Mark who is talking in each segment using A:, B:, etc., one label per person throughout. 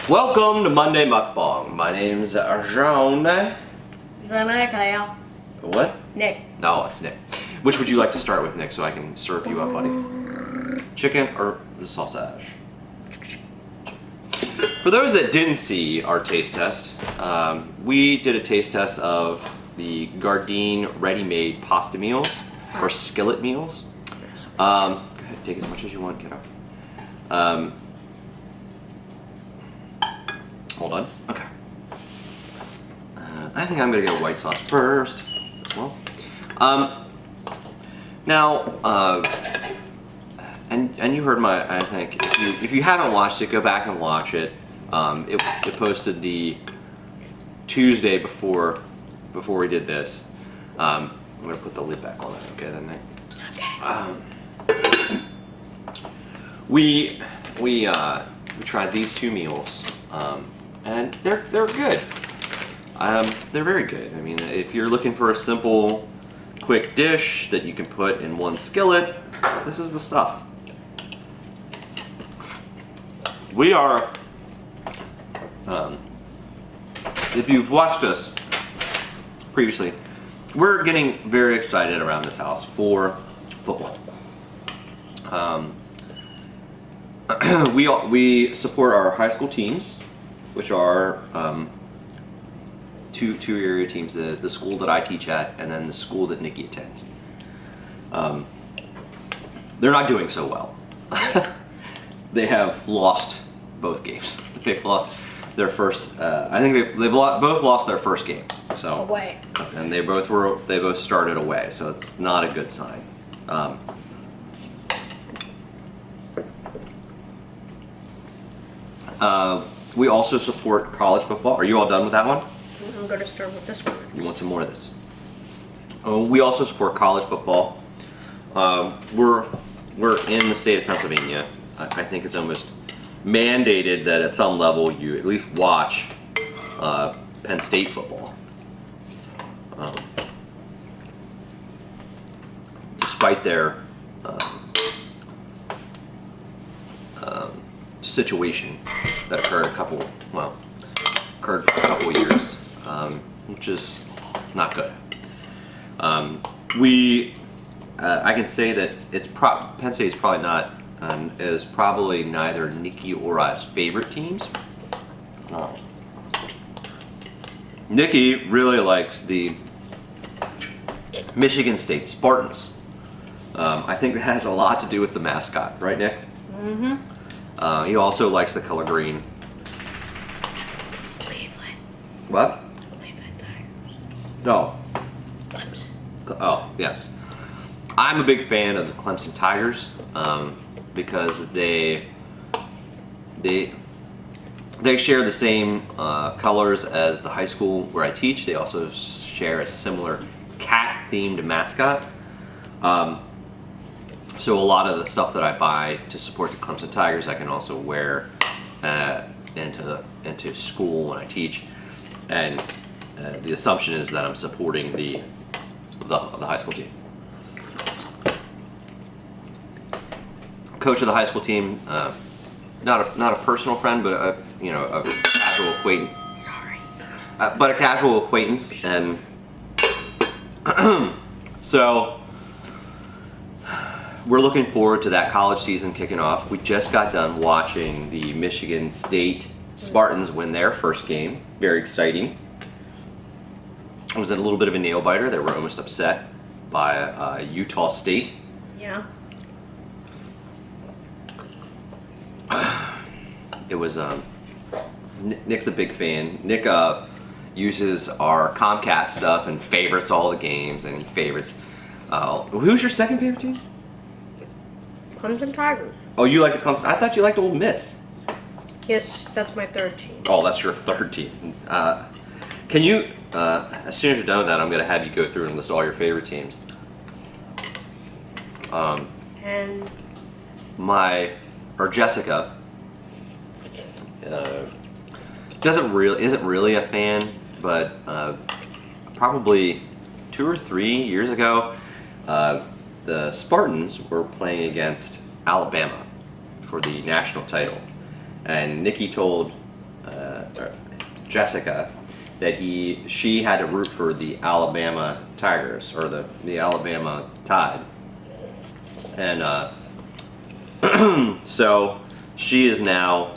A: Welcome to Monday Mukbang. My name's Jean. What?
B: Nick.
A: No, it's Nick. Which would you like to start with, Nick, so I can serve you up, buddy? Chicken or the sausage? For those that didn't see our taste test, we did a taste test of the Gardein ready-made pasta meals, or skillet meals. Go ahead, take as much as you want, kiddo. Hold on. Okay. I think I'm gonna get a white sauce first as well. Now, and you heard my. I think if you haven't watched it, go back and watch it. It posted the Tuesday before we did this. I'm gonna put the lid back on it. Okay, then.
B: Okay.
A: We tried these two meals, and they're good. They're very good. I mean, if you're looking for a simple, quick dish that you can put in one skillet, this is the stuff. We are, if you've watched us previously, we're getting very excited around this house for football. We support our high school teams, which are two area teams: the school that I teach at, and then the school that Nikki attends. They're not doing so well. They have lost both games. They've lost their first. I think they've both lost their first games. So
B: Away.
A: and they both started away. So it's not a good sign. We also support college football. Are you all done with that one?
B: I'm going to start with this one.
A: You want some more of this? We also support college football. We're in the state of Pennsylvania. I think it's almost mandated that at some level you at least watch Penn State football. Despite their situation that occurred for a couple of years, which is not good. I can say that Penn State is probably not is probably neither Nikki or I's favorite teams. Nikki really likes the Michigan State Spartans. I think that has a lot to do with the mascot, right, Nick?
B: Mm-hmm.
A: He also likes the color green.
B: Cleveland.
A: What?
B: Cleveland Tigers.
A: No.
B: Clemson.
A: Oh, yes. I'm a big fan of the Clemson Tigers because they share the same colors as the high school where I teach. They also share a similar cat-themed mascot. So a lot of the stuff that I buy to support the Clemson Tigers, I can also wear into school when I teach. And the assumption is that I'm supporting the high school team. Coach of the high school team, not a personal friend, but a casual acquaintance.
B: Sorry.
A: But a casual acquaintance, and so we're looking forward to that college season kicking off. We just got done watching the Michigan State Spartans win their first game. Very exciting. It was a little bit of a nail biter. They were almost upset by Utah State.
B: Yeah.
A: It was Nick's a big fan. Nick uses our Comcast stuff and favorites all the games, and he favorites. Who's your second favorite team?
B: Clemson Tigers.
A: Oh, you like the Clemson? I thought you liked Ole Miss.
B: Yes, that's my third team.
A: Oh, that's your third team. Can you, as soon as you're done with that, I'm going to have you go through and list all your favorite teams.
B: And
A: Jessica isn't really a fan, but probably 2 or 3 years ago, the Spartans were playing against Alabama for the national title, and Nikki told Jessica that she had to root for the Alabama Tigers or the Alabama Tide, and so she is now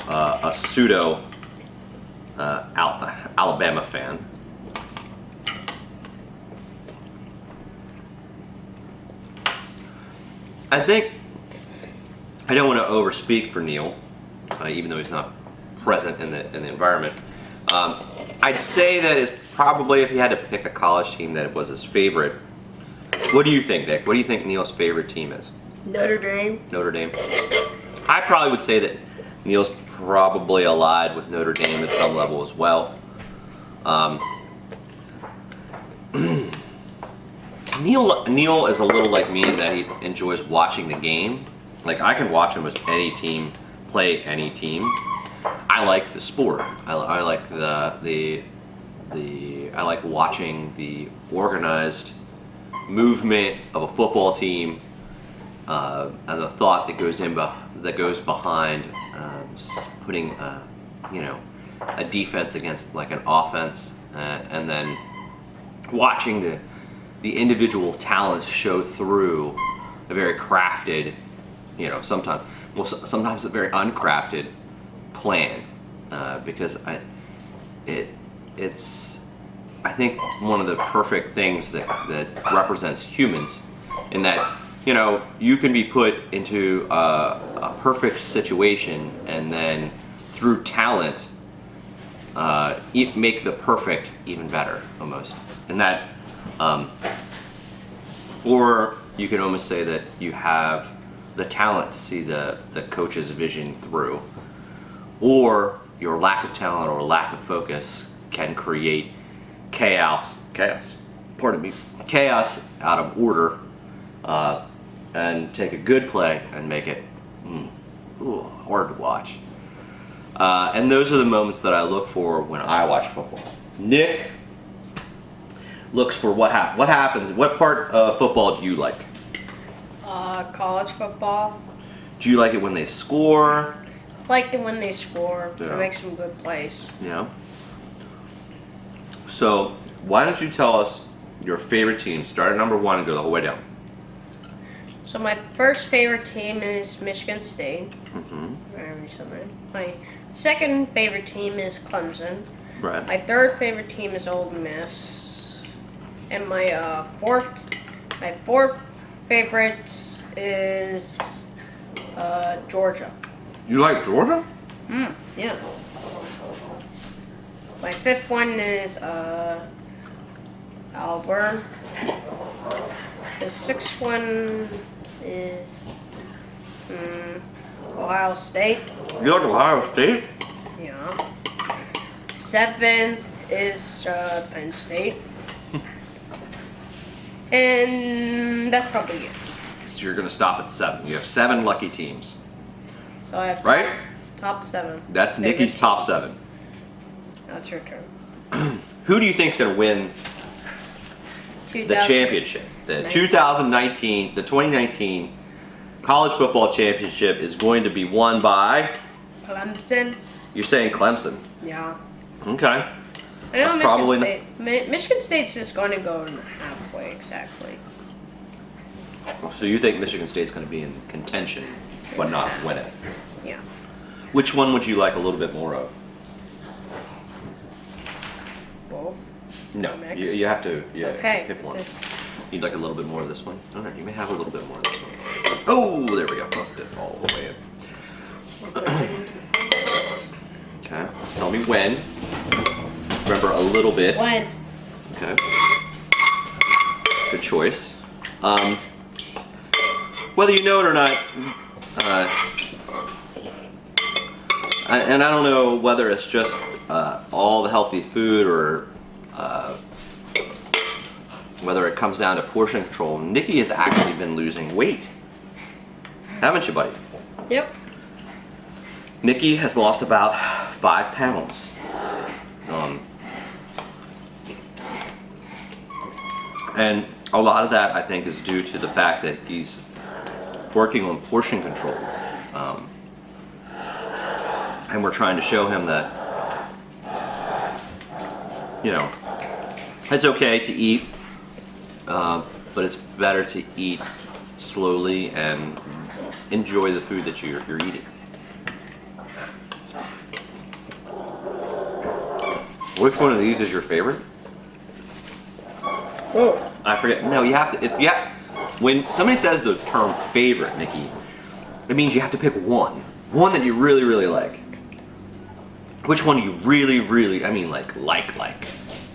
A: a pseudo Alabama fan. I think I don't want to overspeak for Neil, even though he's not present in the environment. I'd say that it's probably, if he had to pick a college team, that it was his favorite. What do you think, Nick? What do you think Neil's favorite team is?
B: Notre Dame.
A: Notre Dame. I probably would say that Neil's probably allied with Notre Dame at some level as well. Neil is a little like me in that he enjoys watching the game. Like, I can watch almost any team play any team. I like the sport. I like I like watching the organized movement of a football team, and the thought that goes behind putting a defense against like an offense, and then watching the individual talents show through a very crafted, sometimes a very uncrafted plan, because it's I think one of the perfect things that represents humans, in that you can be put into a perfect situation and then through talent make the perfect even better almost, and that or you can almost say that you have the talent to see the coach's vision through, or your lack of talent or lack of focus can create chaos out of order, and take a good play and make it hard to watch. And those are the moments that I look for when I watch football. Nick looks for what happens. What part of football do you like?
B: College football.
A: Do you like it when they score?
B: I like it when they score.
A: Yeah.
B: They make some good plays.
A: Yeah. So why don't you tell us your favorite team? Start at number 1 and go the whole way down.
B: So my first favorite team is Michigan State.
A: Mm-hmm.
B: Very recently. My second favorite team is Clemson.
A: Right.
B: My third favorite team is Ole Miss. And my fourth favorite is Georgia.
A: You like Georgia?
B: Yeah. My fifth one is Auburn. The sixth one is Ohio State.
A: You like Ohio State?
B: Yeah. Seventh is Penn State. And that's probably it.
A: So you're going to stop at 7. You have 7 lucky teams.
B: So I have
A: Right?
B: top 7.
A: That's
B: favorite
A: Nikki's top
B: teams.
A: 7.
B: That's your turn.
A: Who do you think's going to win the championship? The 2019 college football championship is going to be won by.
B: Clemson.
A: You're saying Clemson.
B: Yeah.
A: Okay.
B: I know
A: That's
B: Michigan
A: probably
B: State. Michigan State's just going to go in halfway exactly.
A: So you think Michigan State's going to be in contention, but not win it?
B: Yeah.
A: Which one would you like a little bit more of?
B: Both.
A: No,
B: Mix.
A: you have to
B: Okay.
A: pick one.
B: This-
A: You'd like a little bit more of this one? All right, you may have a little bit more of this one. Oh, there we go. Bumped it all the way in. Okay, tell me when. Remember a little bit.
B: When?
A: Okay. Good choice. Whether you know it or not, and I don't know whether it's just all the healthy food or whether it comes down to portion control. Nikki has actually been losing weight. Haven't you, buddy?
B: Yep.
A: Nikki has lost about 5 pounds. And a lot of that, I think, is due to the fact that he's working on portion control. And we're trying to show him that you know, it's okay to eat, but it's better to eat slowly and enjoy the food that you're eating. Which one of these is your favorite?
B: Oh.
A: I forget. No, you have to. When somebody says the term favorite, Nikki, it means you have to pick one that you really, really like. Which one do you really, really? I mean, like.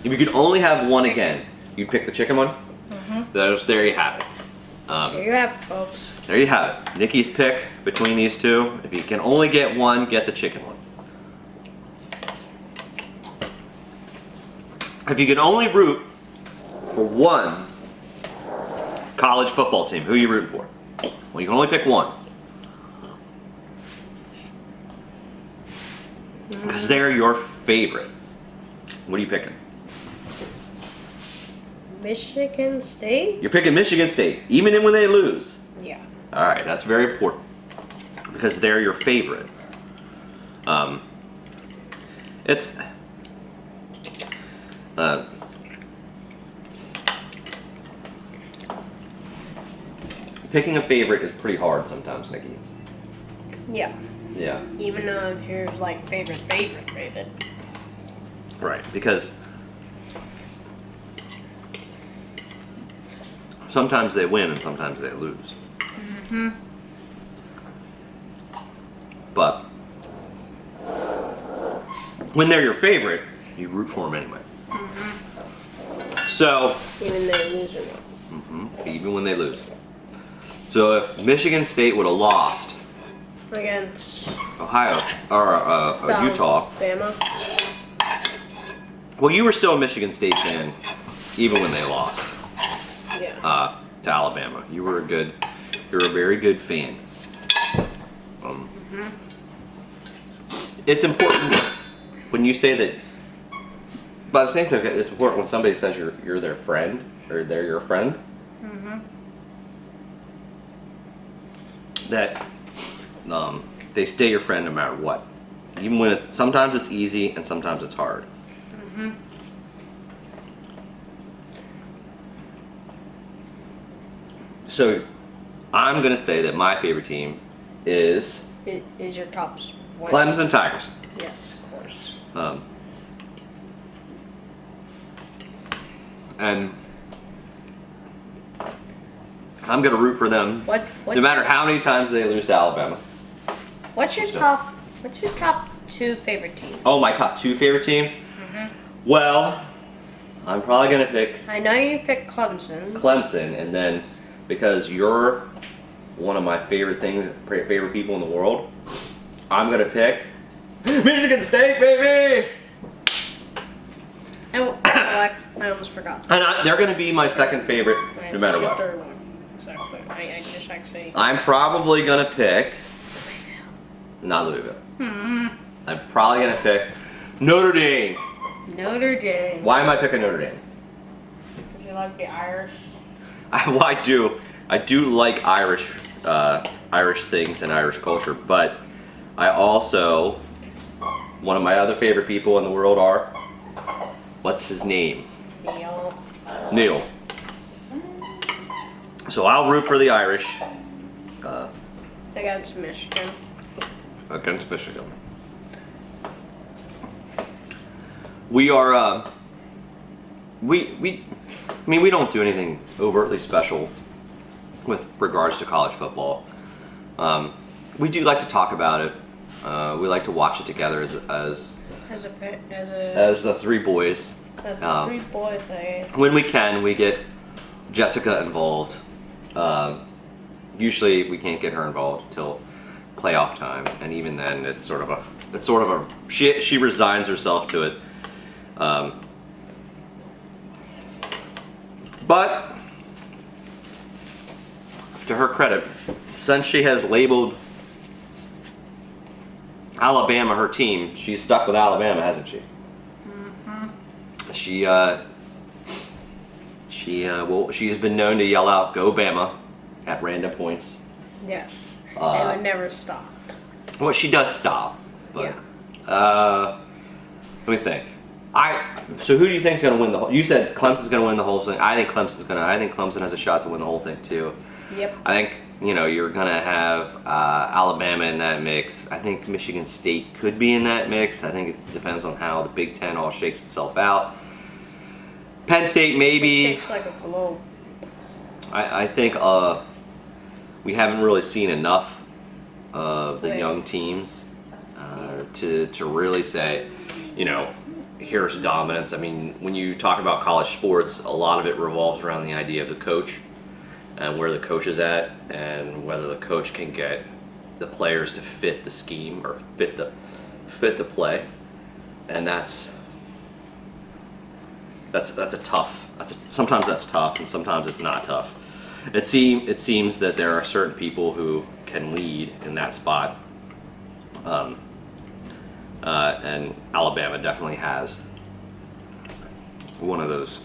A: If you could only have one again, you'd pick the chicken one.
B: Mm-hmm.
A: There you have it.
B: There you have it, folks.
A: There you have it. Nikki's pick between these two. If you can only get one, get the chicken one. If you can only root for one college football team, who are you rooting for? Well, you can only pick one. Because they're your favorite. What are you picking?
B: Michigan State?
A: You're picking Michigan State, even when they lose.
B: Yeah.
A: All right, that's very important. Because they're your favorite. It's... picking a favorite is pretty hard sometimes, Nikki.
B: Yeah.
A: Yeah.
B: Even though if you're like favorite.
A: Right, because sometimes they win and sometimes they lose.
B: Mm-hmm.
A: But when they're your favorite, you root for them anyway.
B: Mm-hmm.
A: So,
B: Even they lose or not.
A: even when they lose. So if Michigan State would have lost
B: Against
A: Ohio or Utah,
B: Bama.
A: well, you were still a Michigan State fan even when they lost
B: Yeah.
A: to Alabama. You're a very good fan. It's important when you say that. By the same token, it's important when somebody says you're their friend or they're your friend.
B: Mm-hmm.
A: That they stay your friend no matter what. Even when sometimes it's easy and sometimes it's hard.
B: Mm-hmm.
A: So I'm gonna say that my favorite team is
B: Is your top one?
A: Clemson Tigers.
B: Yes, of course.
A: And I'm gonna root for them
B: What's
A: no matter how many times they lose to Alabama.
B: What's your top two favorite teams?
A: Oh, my top two favorite teams?
B: Mm-hmm.
A: Well, I'm probably gonna pick
B: I know you picked Clemson.
A: Clemson, and then because you're one of my favorite people in the world, I'm gonna pick Michigan State, baby.
B: And I almost forgot.
A: And they're gonna be my second favorite, no matter
B: What's your
A: what.
B: third one? Exactly. I just actually.
A: I'm probably gonna pick not Louisville. I'm probably gonna pick Notre Dame.
B: Notre Dame.
A: Why am I picking Notre Dame?
B: Because you like the Irish.
A: Well, I do like Irish things and Irish culture, but I also, one of my other favorite people in the world are, what's his name? Neil. So I'll root for the Irish
B: Against Michigan.
A: against Michigan. We are, we don't do anything overtly special with regards to college football. We do like to talk about it. We like to watch it together as the three boys.
B: That's three boys.
A: When we can, we get Jessica involved. Usually, we can't get her involved until playoff time, and even then, it's sort of a she resigns herself to it. But to her credit, since she has labeled Alabama her team, she's stuck with Alabama, hasn't she?
B: Mm-hmm.
A: She's been known to yell out "Go Bama" at random points.
B: Yes. They would never stop.
A: Well, she does stop, but
B: Yeah.
A: let me think. So who do you think's going to win the whole? You said Clemson's going to win the whole thing. I think Clemson has a shot to win the whole thing too.
B: Yep.
A: I think you're going to have Alabama in that mix. I think Michigan State could be in that mix. I think it depends on how the Big Ten all shakes itself out. Penn State maybe.
B: It shakes like a globe.
A: I think we haven't really seen enough of the young teams to really say, here's dominance. I mean, when you talk about college sports, a lot of it revolves around the idea of the coach and where the coach is at, and whether the coach can get the players to fit the scheme or fit the play, and sometimes that's tough, and sometimes it's not tough. It seems that there are certain people who can lead in that spot, and Alabama definitely has one of those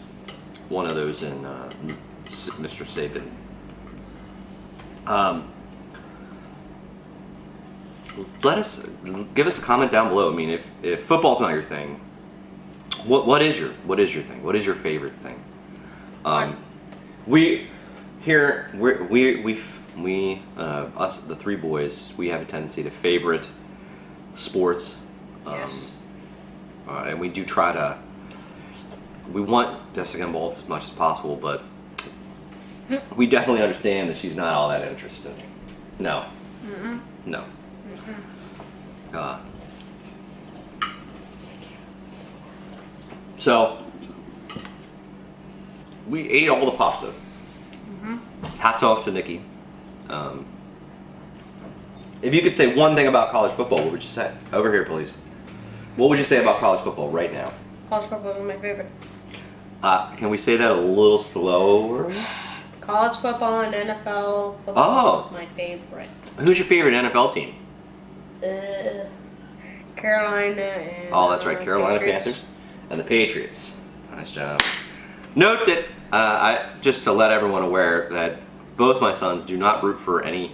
A: in Mr. Saban. Give us a comment down below. I mean, if football's not your thing, what is your thing? What is your favorite thing? Us, the three boys, we have a tendency to favorite sports.
B: Yes.
A: And we do try to. We want Jessica involved as much as possible, but we definitely understand that she's not all that interested. No.
B: Mm-mm.
A: No.
B: Mm-mm.
A: So we ate all the pasta.
B: Mm-hmm.
A: Hats off to Nikki. If you could say one thing about college football, what would you say? Over here, please. What would you say about college football right now?
B: College football is my favorite.
A: Can we say that a little slower?
B: College football and NFL football is my favorite.
A: Who's your favorite NFL team?
B: Carolina and
A: That's right, Carolina
B: Patriots.
A: Panthers and the Patriots. Nice job. Note that just to let everyone aware that both my sons do not root for any.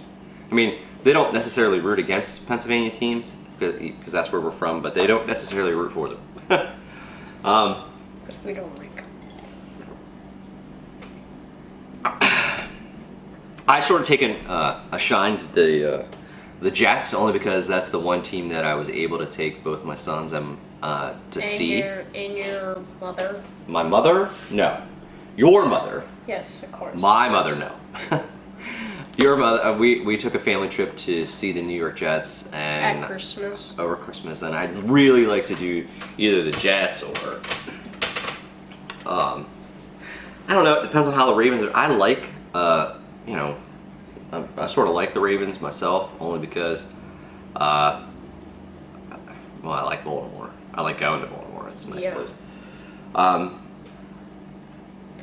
A: I mean, they don't necessarily root against Pennsylvania teams because that's where we're from, but they don't necessarily root for them.
B: Because we don't like them.
A: I sort of taken a shine to the Jets only because that's the one team that I was able to take both my sons and see.
B: And your mother?
A: My mother? No. Your mother?
B: Yes, of course.
A: My mother? No. Your mother? We took a family trip to see the New York Jets and
B: at Christmas.
A: Over Christmas, and I'd really like to do either the Jets or I don't know. It depends on how the Ravens are. I like I sort of like the Ravens myself, only because, I like Baltimore. I like going to Baltimore. It's a nice place.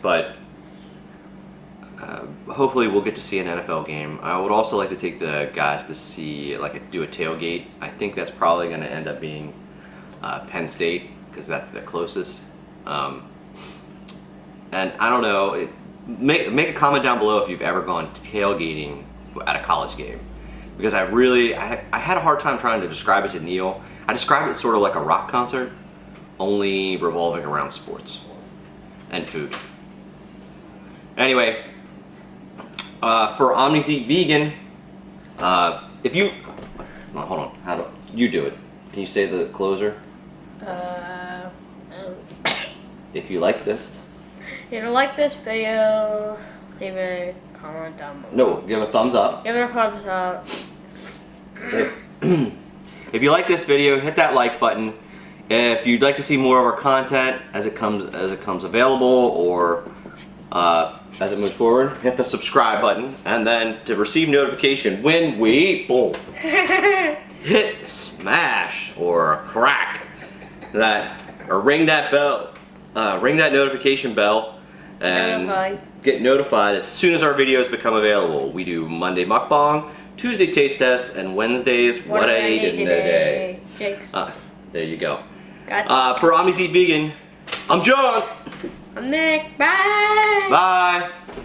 A: But hopefully we'll get to see an NFL game. I would also like to take the guys to see, do a tailgate. I think that's probably going to end up being Penn State, because that's the closest. And I don't know. Make a comment down below if you've ever gone tailgating at a college game, because I had a hard time trying to describe it to Neil. I described it sort of like a rock concert, only revolving around sports and food. Anyway, for Omnis Eat Vegan, if you hold on, how do you do it? Can you say the closer? If you like this.
B: If you like this video, leave a comment down below.
A: No, give a thumbs up.
B: Give it a thumbs up.
A: If you like this video, hit that like button. If you'd like to see more of our content as it comes available, or as it moves forward, hit the subscribe button, and then to receive notification when we hit smash or crack that, or ring that bell, ring that notification bell, and get notified as soon as our videos become available. We do Monday Mukbang, Tuesday Taste Test, and Wednesdays What I Ate in a Day.
B: Jakes.
A: There you go.
B: Gotcha.
A: For Omnis Eat Vegan, I'm John.
B: I'm Nick. Bye.
A: Bye.